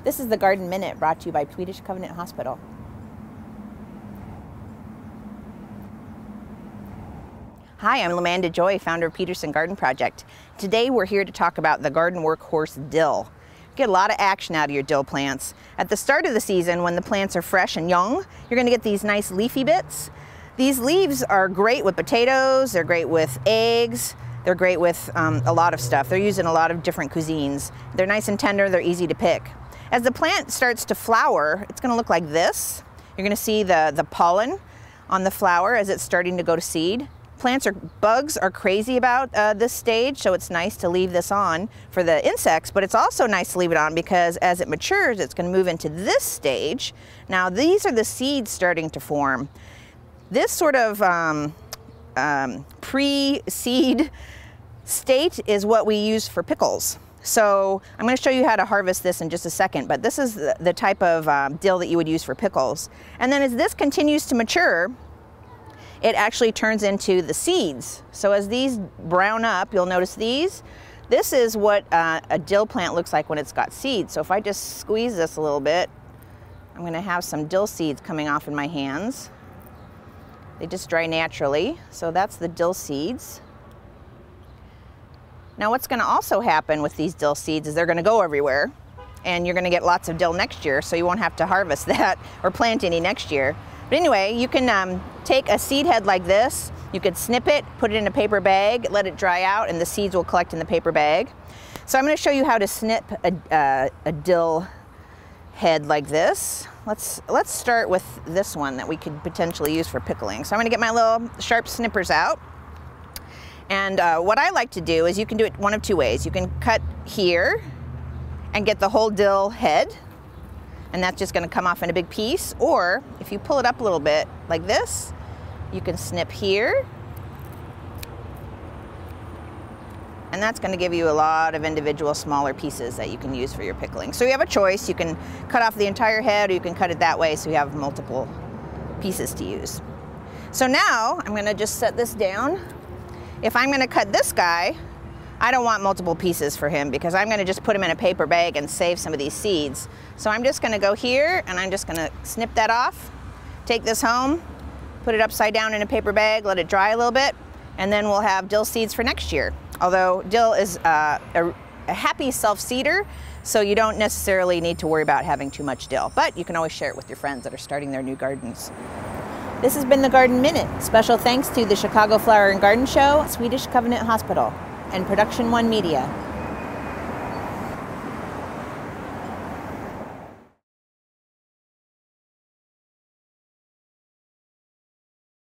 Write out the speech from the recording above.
This is the Garden Minute brought to you by Swedish Covenant Hospital. Hi, I'm Amanda Joy, founder of Peterson Garden Project. Today we're here to talk about the garden workhorse dill. Get a lot of action out of your dill plants. At the start of the season, when the plants are fresh and young, you're going to get these nice leafy bits. These leaves are great with potatoes, they're great with eggs, they're great with a lot of stuff. They're used in a lot of different cuisines. They're nice and tender, they're easy to pick. As the plant starts to flower, it's going to look like this. You're going to see the pollen on the flower as it's starting to go to seed. Bugs are crazy about this stage, so it's nice to leave this on for the insects, but it's also nice to leave it on because as it matures, it's going to move into this stage. Now, these are the seeds starting to form. This sort of pre-seed state is what we use for pickles. So I'm going to show you how to harvest this in just a second, but this is the type of dill that you would use for pickles. And then as this continues to mature, it actually turns into the seeds. So as these brown up, you'll notice these. This is what a dill plant looks like when it's got seeds. So if I just squeeze this a little bit, I'm going to have some dill seeds coming off in my hands. They just dry naturally. So that's the dill seeds. Now what's going to also happen with these dill seeds is they're going to go everywhere, and you're going to get lots of dill next year, so you won't have to harvest that or plant any next year. But anyway, you can take a seed head like this, you could snip it, put it in a paper bag, let it dry out, and the seeds will collect in the paper bag. So I'm going to show you how to snip a dill head like this. Let's start with this one that we could potentially use for pickling. So I'm going to get my little sharp snippers out. And what I like to do is you can do it one of two ways. You can cut here and get the whole dill head, and that's just going to come off in a big piece. Or if you pull it up a little bit like this, you can snip here, and that's going to give you a lot of individual smaller pieces that you can use for your pickling. So you have a choice. You can cut off the entire head, or you can cut it that way so you have multiple pieces to use. So now I'm going to just set this down. If I'm going to cut this guy, I don't want multiple pieces for him because I'm going to just put him in a paper bag and save some of these seeds. So I'm just going to go here and I'm just going to snip that off, take this home, put it upside down in a paper bag, let it dry a little bit, and then we'll have dill seeds for next year. Although dill is a happy self-seeder, so you don't necessarily need to worry about having too much dill, but you can always share it with your friends that are starting their new gardens. This has been the Garden Minute. Special thanks to the Chicago Flower and Garden Show, Swedish Covenant Hospital, and Production One Media.